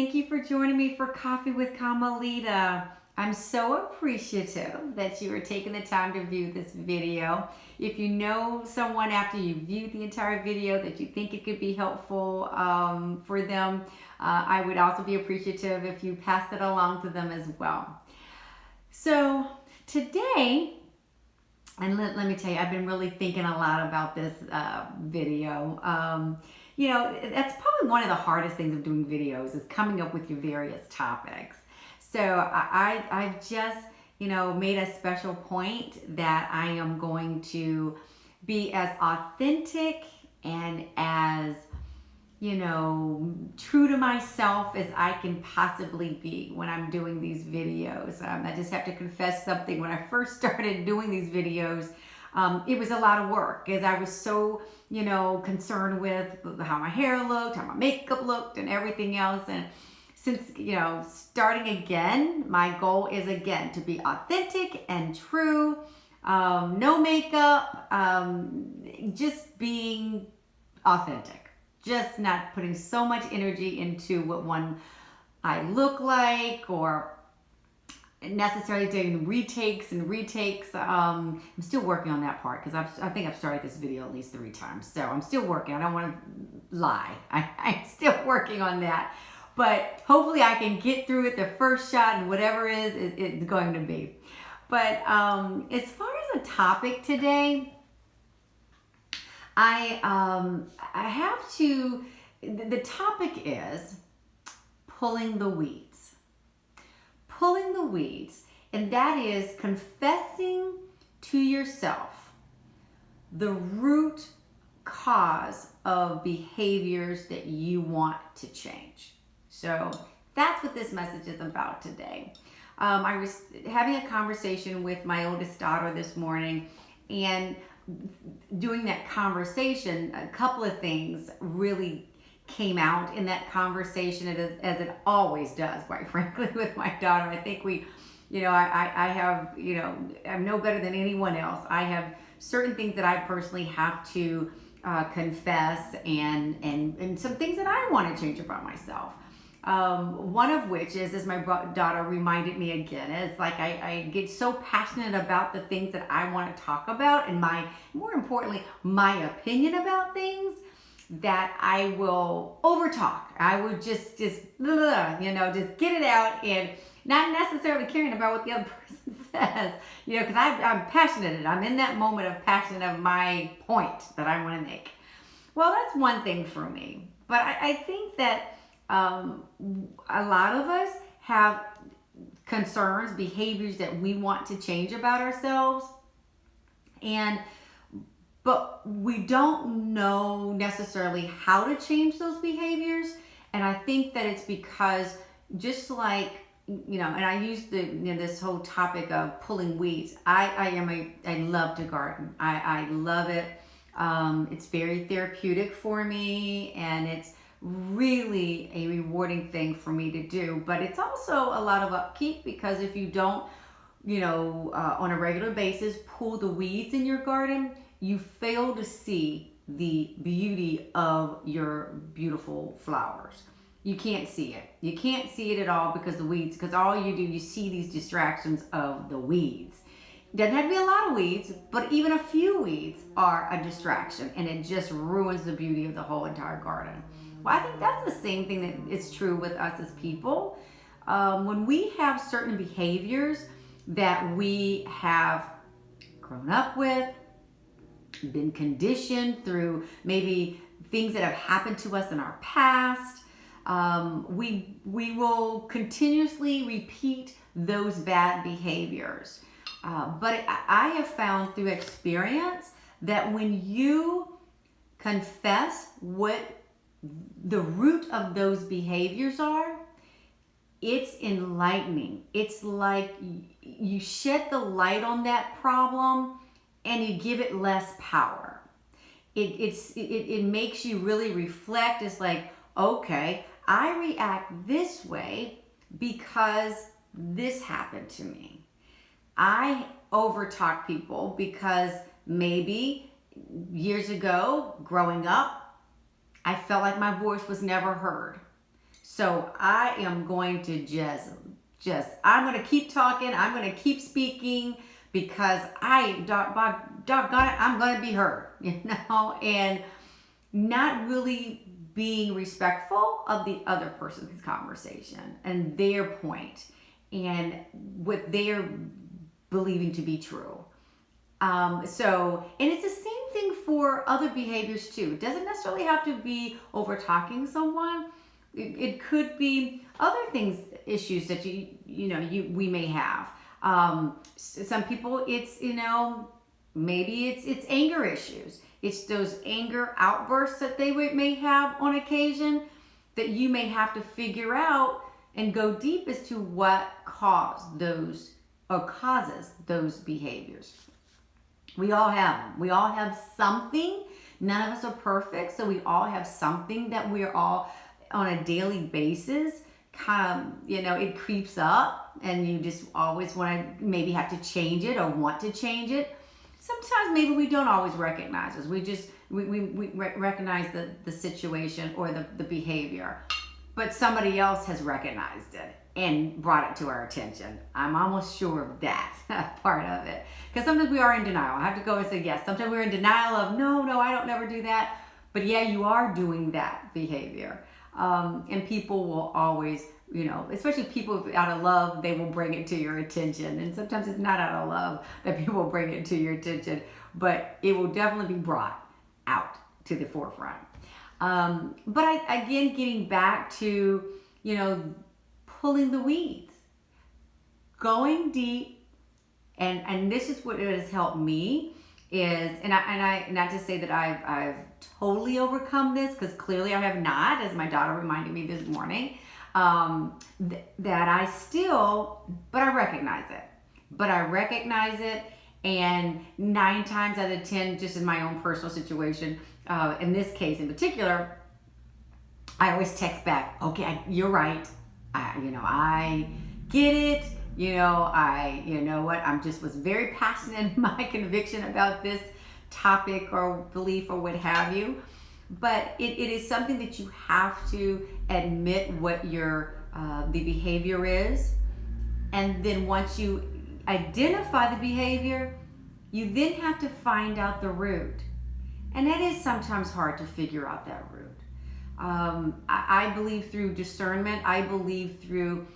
Thank you for joining me for Coffee with Camelita. I'm so appreciative that you are taking the time to view this video. If you know someone after you viewed the entire video that you think it could be helpful for them, I would also be appreciative if you pass it along to them as well. So today, and let me tell you, I've been really thinking a lot about this video. You know, that's probably one of the hardest things of doing videos is coming up with your various topics. So I've just, made a special point that I am going to be as authentic and as, true to myself as I can possibly be when I'm doing these videos. I just have to confess something. When I first started doing these videos, it was a lot of work because I was so, concerned with how my hair looked, how my makeup looked, and everything else. And since, starting again, my goal is again to be authentic and true, no makeup, just being authentic, just not putting so much energy into what I look like or necessarily doing retakes. I'm still working on that part because I think I've started this video at least 3 times. So I'm still working. I don't want to lie. I'm still working on that. But hopefully I can get through it the first shot and whatever it's going to be. But as far as the topic today, the topic is pulling the weeds. Pulling the weeds, and that is confessing to yourself the root cause of behaviors that you want to change. So that's what this message is about today. I was having a conversation with my oldest daughter this morning, and during that conversation, a couple of things really came out in that conversation, as it always does, quite frankly, with my daughter. I think I have, I'm no better than anyone else. I have certain things that I personally have to confess and some things that I want to change about myself. One of which is, as my daughter reminded me again, it's like I get so passionate about the things that I want to talk about and more importantly, my opinion about things, that I will overtalk. I would just get it out and not necessarily caring about what the other person says, because I'm passionate. I'm in that moment of passion of my point that I want to make. Well, that's one thing for me. But I think that a lot of us have concerns, behaviors that we want to change about ourselves. But we don't know necessarily how to change those behaviors. And I think that it's because, just like, and I use this whole topic of pulling weeds. I love to garden. I love it. It's very therapeutic for me, and it's really a rewarding thing for me to do. But it's also a lot of upkeep, because if you don't, on a regular basis, pull the weeds in your garden, you fail to see the beauty of your beautiful flowers. You can't see it. You can't see it at all because all you see these distractions of the weeds. Doesn't have to be a lot of weeds, but even a few weeds are a distraction, and it just ruins the beauty of the whole entire garden. Well, I think that's the same thing that is true with us as people. When we have certain behaviors that we have grown up with, been conditioned through maybe things that have happened to us in our past, we will continuously repeat those bad behaviors. But I have found through experience that when you confess what the root of those behaviors are, it's enlightening. It's like you shed the light on that problem and you give it less power. It makes you really reflect. It's like, okay, I react this way because this happened to me. I overtalk people because maybe years ago, growing up, I felt like my voice was never heard. So I am going to I'm going to keep talking. I'm going to keep speaking because doggone it, I'm going to be heard, and not really being respectful of the other person's conversation and their point and what they're believing to be true. And it's the same thing for other behaviors too. It doesn't necessarily have to be over talking someone. It could be other things, issues that we may have. Some people, it's maybe it's anger issues. It's those anger outbursts that they may have on occasion that you may have to figure out and go deep as to what caused those or causes those behaviors. We all have them. We all have something. None of us are perfect, so we all have something that we're all on a daily basis. It creeps up, and you just always want to maybe have to change it or want to change it. Sometimes maybe we don't always recognize it. We recognize the situation or the behavior, but somebody else has recognized it and brought it to our attention. I'm almost sure of that part of it. Because sometimes we are in denial. I have to go and say yes. Sometimes we're in denial of, no, I don't never do that. But yeah, you are doing that behavior. And people will always, especially people out of love, they will bring it to your attention. And sometimes it's not out of love that people bring it to your attention, but it will definitely be brought out to the forefront. But again, getting back to, pulling the weeds, going deep, and this is what it has helped me is, and I not to say that I've totally overcome this, because clearly I have not, as my daughter reminded me this morning, that I still, but I recognize it, and 9 times out of 10, just in my own personal situation, in this case in particular, I always text back, okay, you're right, I get it, I was very passionate in my conviction about this topic or belief or what have you. But it is something that you have to admit what your the behavior is. And then once you identify the behavior, you then have to find out the root. And that is sometimes hard to figure out that root. I believe through discernment. I believe through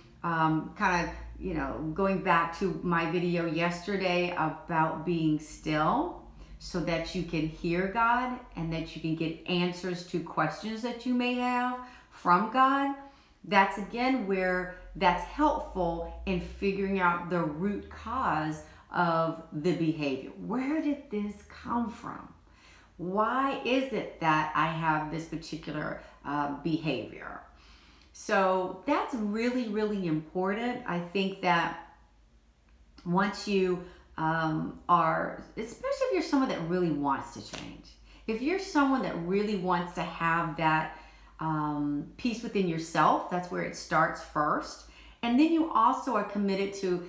going back to my video yesterday about being still so that you can hear God and that you can get answers to questions that you may have from God. That's again where that's helpful in figuring out the root cause of the behavior. Where did this come from? Why is it that I have this particular behavior? So that's really, really important. I think that once you are, especially if you're someone that really wants to change, if you're someone that really wants to have that peace within yourself, that's where it starts first. And then you also are committed to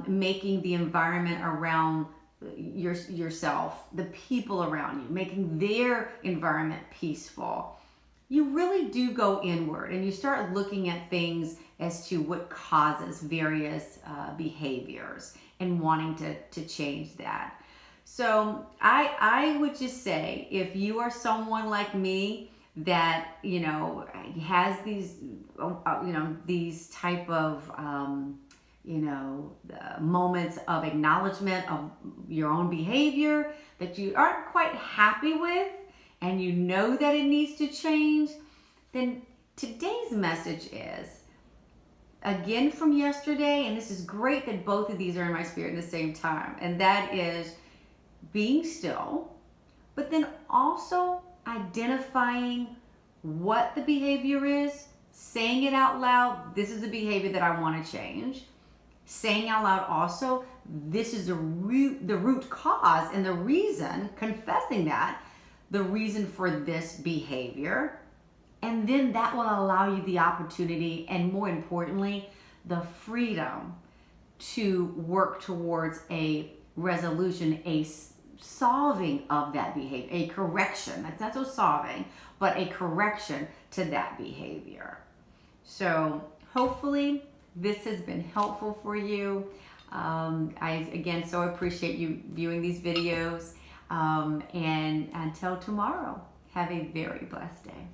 making the environment around yourself, the people around you, making their environment peaceful. You really do go inward and you start looking at things as to what causes various behaviors and wanting to change that. So I would just say, if you are someone like me that has these these type of moments of acknowledgement of your own behavior that you aren't quite happy with, and you know that it needs to change, then today's message is, again from yesterday, and this is great that both of these are in my spirit at the same time, and that is being still, but then also identifying what the behavior is, saying it out loud, this is the behavior that I want to change, saying out loud also, this is the root cause and the reason, confessing that, the reason for this behavior. And then that will allow you the opportunity and, more importantly, the freedom to work towards a resolution, a solving of that behavior, a correction. That's not so solving, but a correction to that behavior. So hopefully this has been helpful for you. I, again, so appreciate you viewing these videos. And until tomorrow, have a very blessed day.